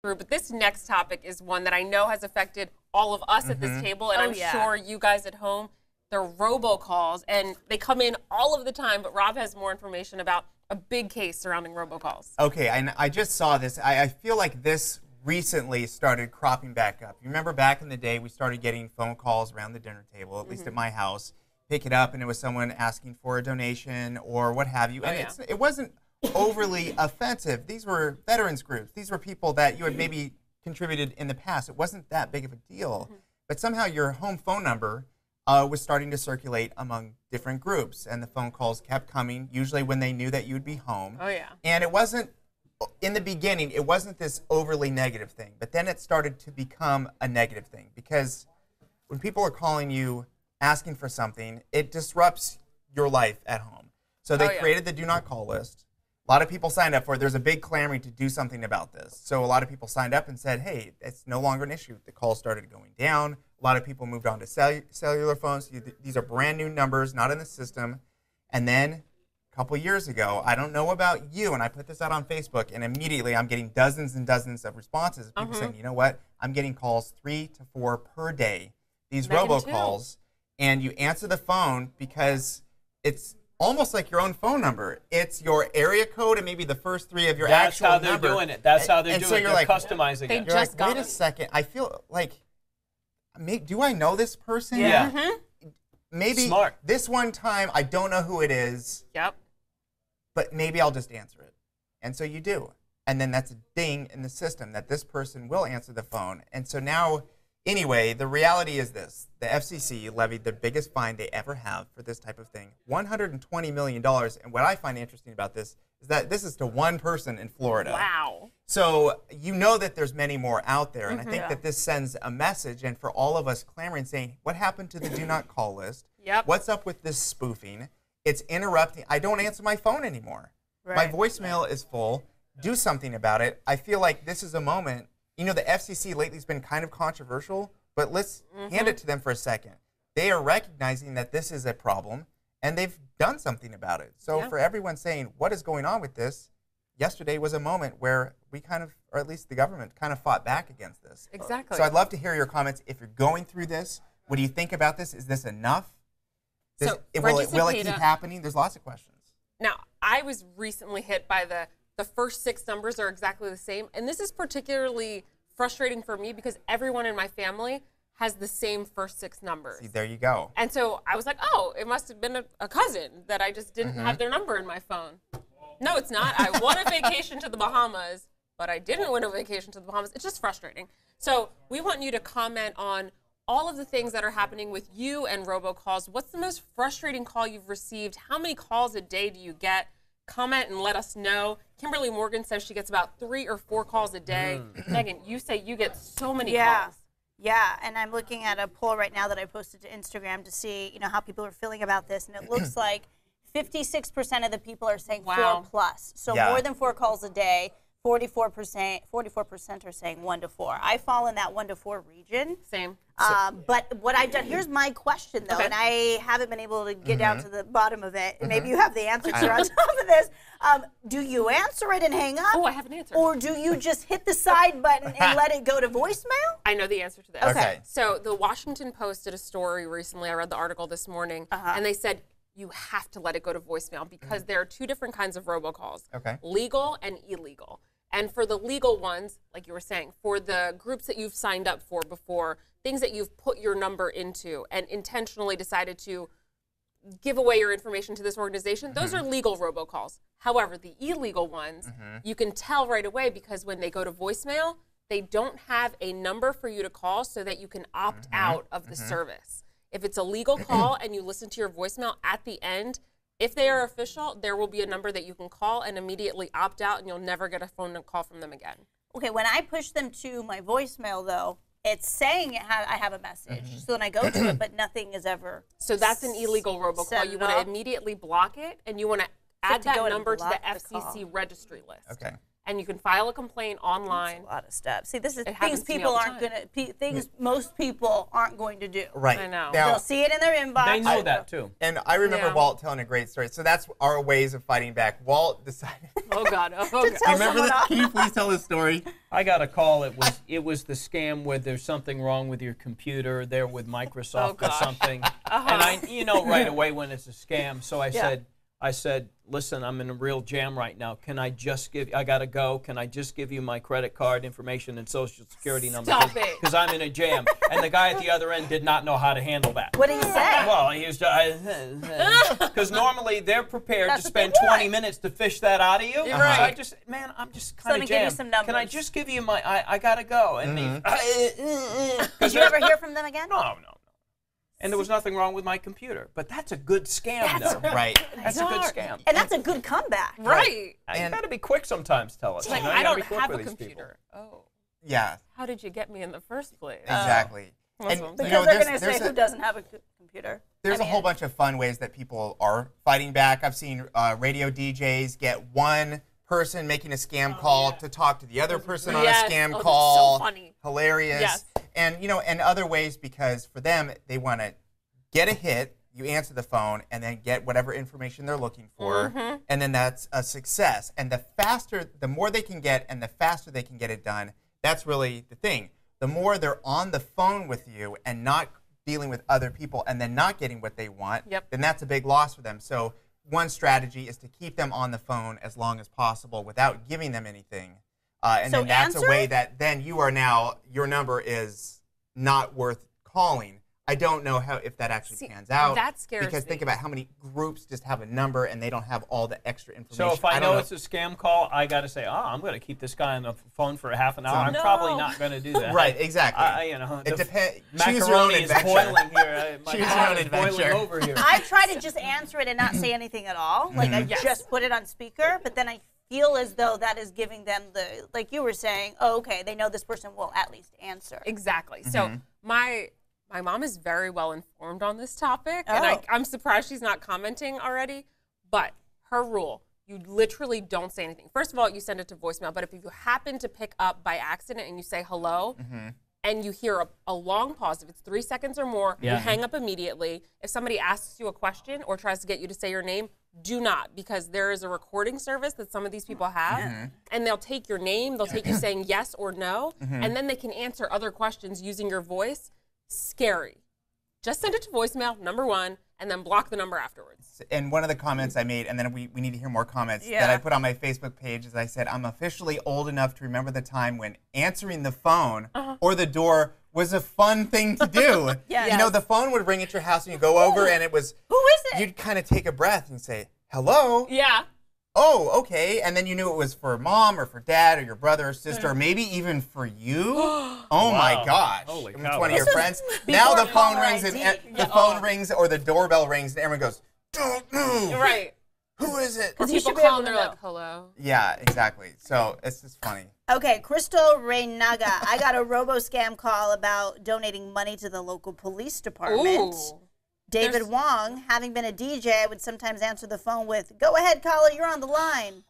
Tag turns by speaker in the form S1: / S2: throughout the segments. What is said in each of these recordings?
S1: through. But this next topic is one that I know has affected all of us at this table, and I'm sure you guys at home. They're robocalls, and they come in all of the time. But Rob has more information about a big case surrounding robocalls.
S2: Okay, and I just saw this. I feel like this recently started cropping back up. You remember back in the day, we started getting phone calls around the dinner table, at least at my house. Pick it up, and it was someone asking for a donation or what have you. And it wasn't overly offensive. These were veterans groups. These were people that you had maybe contributed in the past. It wasn't that big of a deal. But somehow your home phone number was starting to circulate among different groups, and the phone calls kept coming, usually when they knew that you would be home.
S1: Oh, yeah.
S2: And it wasn't, in the beginning, it wasn't this overly negative thing, but then it started to become a negative thing, because when people are calling you asking for something, it disrupts your life at home. So they created the do not call list. A lot of people signed up for it. There's a big clamoring to do something about this. So a lot of people signed up and said, hey, it's no longer an issue. The calls started going down. A lot of people moved on to cellular phones. These are brand new numbers, not in the system. And then a couple years ago, I don't know about you, and I put this out on Facebook, and immediately I'm getting dozens and dozens of responses. People saying, you know what, I'm getting calls 3 to 4 per day, these robocalls. And you answer the phone because it's almost like your own phone number. It's your area code and maybe the first 3 of your actual number.
S3: That's how they're doing it. That's how they're doing it.
S2: You're
S3: They're
S2: like,
S3: customizing it.
S2: You're like, wait a second. I feel like, do I know this person?
S3: Yeah.
S2: Maybe
S3: Smart.
S2: This one time I don't know who it is.
S1: Yep.
S2: But maybe I'll just answer it. And so you do. And then that's a ding in the system that this person will answer the phone. And so now, anyway, the reality is this. The FCC levied the biggest fine they ever have for this type of thing, $120 million. And what I find interesting about this is that this is to one person in Florida.
S1: Wow.
S2: So you know that there's many more out there. And I think that this sends a message. And for all of us clamoring, saying, what happened to the do not call list? What's up with this spoofing? It's interrupting. I don't answer my phone anymore. My voicemail is full. Do something about it. I feel like this is a moment. You know, the FCC lately has been kind of controversial, but let's hand it to them for a second. They are recognizing that this is a problem, and they've done something about it. So for everyone saying, what is going on with this, yesterday was a moment where we kind of, or at least the government, kind of fought back against this.
S1: Exactly.
S2: So I'd love to hear your comments. If you're going through this, what do you think about this? Is this enough? Will it keep happening? There's lots of questions.
S1: Now, I was recently hit by the first 6 numbers are exactly the same. And this is particularly frustrating for me because everyone in my family has the same first 6 numbers.
S2: See, there you go.
S1: And so I was like, oh, it must have been a cousin that I just didn't have their number in my phone. No, it's not. I won a vacation to the Bahamas, but I didn't win a vacation to the Bahamas. It's just frustrating. So we want you to comment on all of the things that are happening with you and robocalls. What's the most frustrating call you've received? How many calls a day do you get? Comment and let us know. Kimberly Morgan says she gets about 3 or 4 calls a day. Megan, you say you get so many calls.
S4: Yeah, and I'm looking at a poll right now that I posted to Instagram to see, how people are feeling about this, and it looks like 56% of the people are saying 4 plus. So more than 4 calls a day. 44% are saying 1 to 4. I fall in that 1 to 4 region.
S1: Same.
S4: But what I've done, here's my question though, and I haven't been able to get down to the bottom of it. And maybe you have the answer on top of this. Do you answer it and hang up?
S1: Oh, I have an answer.
S4: Or do you just hit the side button and let it go to voicemail?
S1: I know the answer to this.
S2: Okay.
S1: So the Washington Post did a story recently. I read the article this morning, and they said you have to let it go to voicemail because there are 2 different kinds of robocalls, legal and illegal. And for the legal ones, like you were saying, for the groups that you've signed up for before, things that you've put your number into and intentionally decided to give away your information to this organization, those are legal robocalls. However, the illegal ones, you can tell right away because when they go to voicemail, they don't have a number for you to call so that you can opt out of the service. If it's a legal call and you listen to your voicemail at the end, if they are official, there will be a number that you can call and immediately opt out, and you'll never get a phone call from them again.
S4: Okay, when I push them to my voicemail, though, it's saying I have a message. So then I go to it, but nothing is ever.
S1: So that's an illegal robocall. You want to immediately block it, and you want to add that number to the FCC registry list.
S2: Okay.
S1: and you can file a complaint online.
S4: That's a lot of steps. See, this is things people aren't most people aren't going to do.
S2: Right.
S1: I know.
S2: Now,
S4: they'll see it in their inbox.
S3: They know that too.
S2: And I remember Walt telling a great story. So that's our ways of fighting back. Walt decided.
S1: Oh God. Oh God.
S2: Do you remember this? Can you please tell this story?
S3: I got a call. It was the scam where there's something wrong with your computer. They're with Microsoft or something, and I right away when it's a scam. So I said, listen, I'm in a real jam right now. Can I just I gotta go. Can I just give you my credit card information and social security number?
S1: Stop it.
S3: Because I'm in a jam. And the guy at the other end did not know how to handle that.
S4: What did he say?
S3: Well, he was because normally they're prepared to spend 20 minutes to fish that out of you.
S1: You're right.
S3: So I'm just
S4: So let
S3: kind
S4: me
S3: of
S4: give you
S3: jammed.
S4: some numbers.
S3: Can I just give you my, I gotta go. And
S4: Did you ever hear from them again?
S3: No. And there was nothing wrong with my computer. But that's a good scam, though.
S2: Right.
S3: That's a good scam.
S4: And that's a good comeback.
S1: Right.
S3: You got to be quick sometimes, tell us.
S1: Like,
S3: You
S1: I
S3: gotta
S1: don't
S3: be quick
S1: have a
S3: with these
S1: computer. Oh.
S2: Yeah.
S1: How did you get me in the first place?
S2: Exactly.
S1: That's
S2: And,
S1: what I'm
S4: Because
S1: saying.
S4: they're going to say who doesn't have a computer.
S2: There's a whole bunch of fun ways that people are fighting back. I've seen radio DJs get one person making a scam call to talk to the other person on a scam call.
S1: That's so funny.
S2: Hilarious.
S1: Yes.
S2: And and other ways, because for them they want to get a hit, you answer the phone, and then get whatever information they're looking for, and then that's a success. And the more they can get and the faster they can get it done, that's really the thing. The more they're on the phone with you and not dealing with other people and then not getting what they want, then that's a big loss for them. So one strategy is to keep them on the phone as long as possible without giving them anything. And
S4: So
S2: then that's
S4: answer?
S2: a way that then your number is not worth calling. I don't know if that actually pans out.
S1: That scares
S2: because
S1: me.
S2: think about how many groups just have a number and they don't have all the extra information.
S3: So if I
S2: don't
S3: know it's a scam call, I got to say, I'm going to keep this guy on the phone for a half an hour. I'm
S1: No.
S3: probably not going to do that.
S2: Right, exactly.
S3: It
S2: depends. Choose your own
S3: Macaroni is
S2: adventure.
S3: boiling here. My
S2: Choose your
S3: pot
S2: own
S3: is boiling
S2: adventure.
S3: over here.
S4: I try to just answer it and not say anything at all. Like I just put it on speaker, but then I feel as though that is giving them like you were saying, okay, they know this person will at least answer.
S1: Exactly. So my mom is very well informed on this topic, and I'm surprised she's not commenting already. But her rule, you literally don't say anything. First of all, you send it to voicemail, but if you happen to pick up by accident and you say hello, and you hear a long pause, if it's 3 seconds or more, you hang up immediately. If somebody asks you a question or tries to get you to say your name, do not, because there is a recording service that some of these people have, and they'll take your name, they'll take you saying yes or no, and then they can answer other questions using your voice. Scary. Just send it to voicemail, number one, and then block the number afterwards.
S2: And one of the comments I made, and then we need to hear more comments, that I put on my Facebook page is I said, I'm officially old enough to remember the time when answering the phone or the door was a fun thing to do. You know, the phone would ring at your house and you go over and it was,
S4: who is it?
S2: You'd kind of take a breath and say, hello?
S1: Yeah.
S2: Oh, okay. And then you knew it was for mom or for dad or your brother or sister or maybe even for you. Oh my gosh.
S3: Holy
S2: It's
S3: cow.
S2: one of your friends. Now the phone rings and the phone rings or the doorbell rings and everyone goes, don't move.
S1: Right.
S2: Who is it?
S1: Because people call and they're like, hello.
S2: Yeah, exactly. So it's just funny.
S4: Okay, Crystal Reynaga. I got a robo-scam call about donating money to the local police department.
S1: Ooh.
S4: David Wong, having been a DJ, would sometimes answer the phone with, go ahead, caller, you're on the line.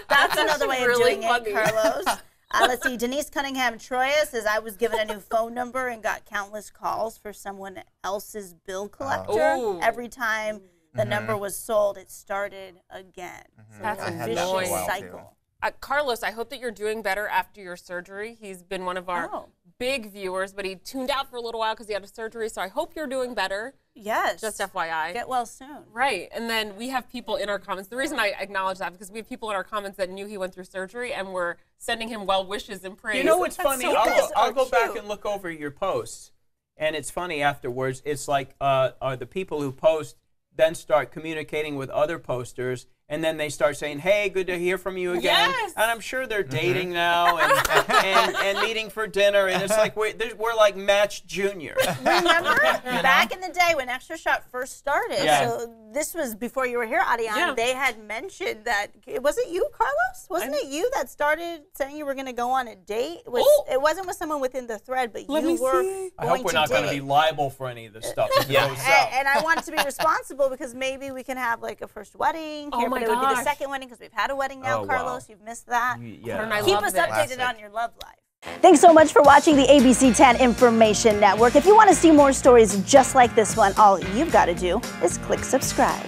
S4: That's another way of
S1: really
S4: doing
S1: funny.
S4: it, Carlos. Let's see, Denise Cunningham Troya says, I was given a new phone number and got countless calls for someone else's bill collector.
S1: Oh.
S4: Every time the number was sold, it started again. So
S1: That's
S4: it's a
S1: annoying.
S4: vicious cycle.
S1: Carlos, I hope that you're doing better after your surgery. He's been one of our big viewers, but he tuned out for a little while because he had a surgery. So I hope you're doing better.
S4: Yes.
S1: Just FYI.
S4: Get well soon.
S1: Right. And then we have people in our comments. The reason I acknowledge that because we have people in our comments that knew he went through surgery and were sending him well wishes and praise.
S3: You know what's funny?
S4: so
S3: I'll go
S4: cute.
S3: back and look over your posts, and it's funny afterwards. It's like the people who post then start communicating with other posters, and then they start saying, hey, good to hear from you again.
S1: Yes.
S3: And I'm sure they're dating now and meeting for dinner, and it's like we're like Match Junior.
S4: Remember back in the day when Extra Shot first started?
S3: Yeah.
S4: So this was before you were here, Adrian. They had mentioned that was it you, Carlos? Wasn't it you that started saying you were going to go on a date? It wasn't with someone within the thread, but you were going
S3: I hope we're not going to be liable for any of this stuff. If it goes south.
S4: And I want to be responsible because maybe we can have like a first wedding here but it would be the second wedding because we've had a wedding now, Carlos. Wow. You've missed that.
S3: Yeah.
S4: Keep us updated on your love life. Thanks so much for watching the ABC 10 Information Network. If you want to see more stories just like this one, all you've got to do is click subscribe.